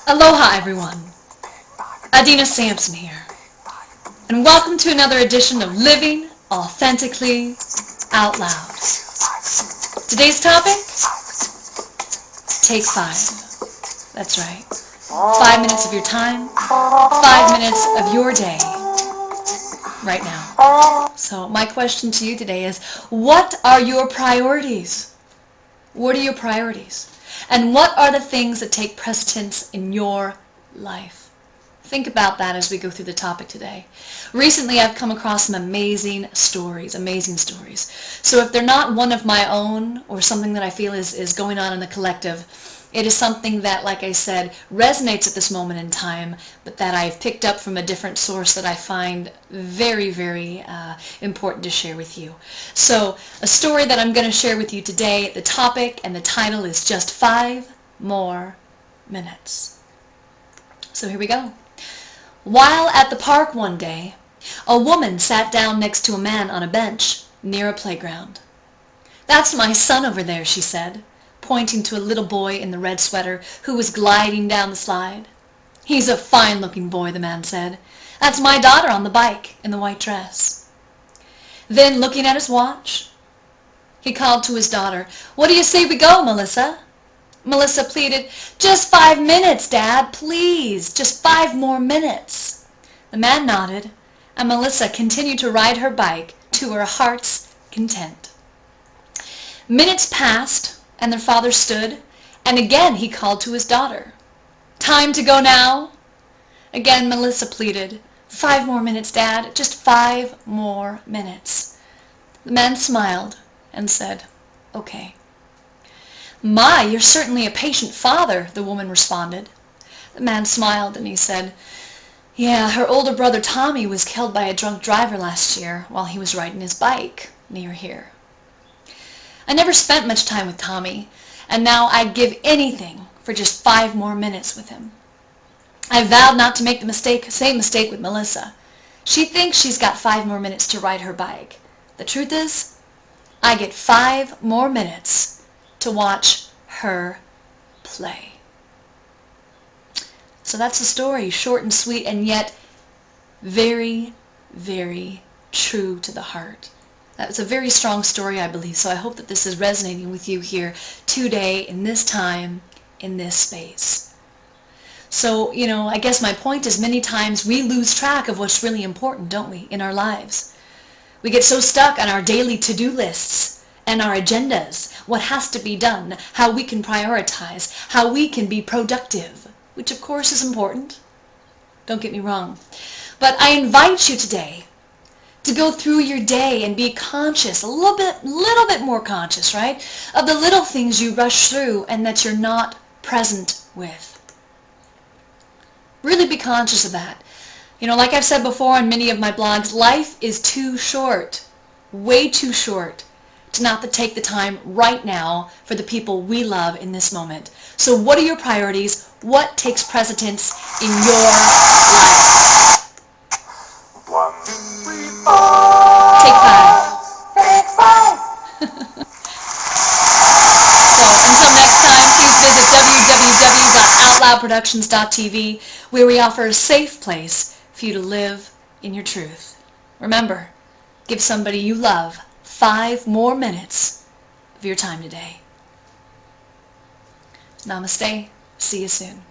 Aloha everyone, Adena Sampson here, and welcome to another edition of Living Authentically Out Loud. Today's topic? Take 5. That's right. 5 minutes of your time, 5 minutes of your day, right now. So my question to you today is, what are your priorities? What are your priorities? And what are the things that take precedence in your life? Think about that as we go through the topic today. Recently I've come across some amazing stories. So if they're not one of my own or something that I feel is going on in the collective, it is something that, like I said, resonates at this moment in time, but that I've picked up from a different source that I find very, very important to share with you. So a story that I'm going to share with you today, the topic and the title is Just 5 More Minutes. So here we go. While at the park one day, a woman sat down next to a man on a bench near a playground. "That's my son over there," she said, pointing to a little boy in the red sweater who was gliding down the slide. "He's a fine-looking boy," the man said. "That's my daughter on the bike in the white dress." Then, looking at his watch, he called to his daughter, "What do you say we go, Melissa?" Melissa pleaded, "Just 5 minutes, Dad, please, just 5 more minutes." The man nodded, and Melissa continued to ride her bike to her heart's content. Minutes passed, and their father stood, and again he called to his daughter. "Time to go now?" Again Melissa pleaded, "5 more minutes, Dad, just 5 more minutes." The man smiled and said, "Okay." "My, you're certainly a patient father," the woman responded. The man smiled and he said, "Yeah, her older brother Tommy was killed by a drunk driver last year while he was riding his bike near here. I never spent much time with Tommy, and now I'd give anything for just 5 more minutes with him. I vowed not to make the same mistake with Melissa. She thinks she's got 5 more minutes to ride her bike. The truth is, I get 5 more minutes to watch her play." So that's the story, short and sweet, and yet very, very true to the heart. It's a very strong story, I believe, so I hope that this is resonating with you here today, in this time, in this space. So, I guess my point is many times we lose track of what's really important, don't we, in our lives? We get so stuck on our daily to-do lists and our agendas, what has to be done, how we can prioritize, how we can be productive, which of course is important. Don't get me wrong. But I invite you today to go through your day and be conscious, a little bit more conscious, right, of the little things you rush through and that you're not present with. Really be conscious of that. Like I've said before on many of my blogs, life is too short, way too short, to not take the time right now for the people we love in this moment. So what are your priorities? What takes precedence in your life? 1, 2, 3, 4. Take 5. Take 5. So until next time, please visit www.outloudproductions.tv, where we offer a safe place for you to live in your truth. Remember, give somebody you love 5 more minutes of your time today. Namaste. See you soon.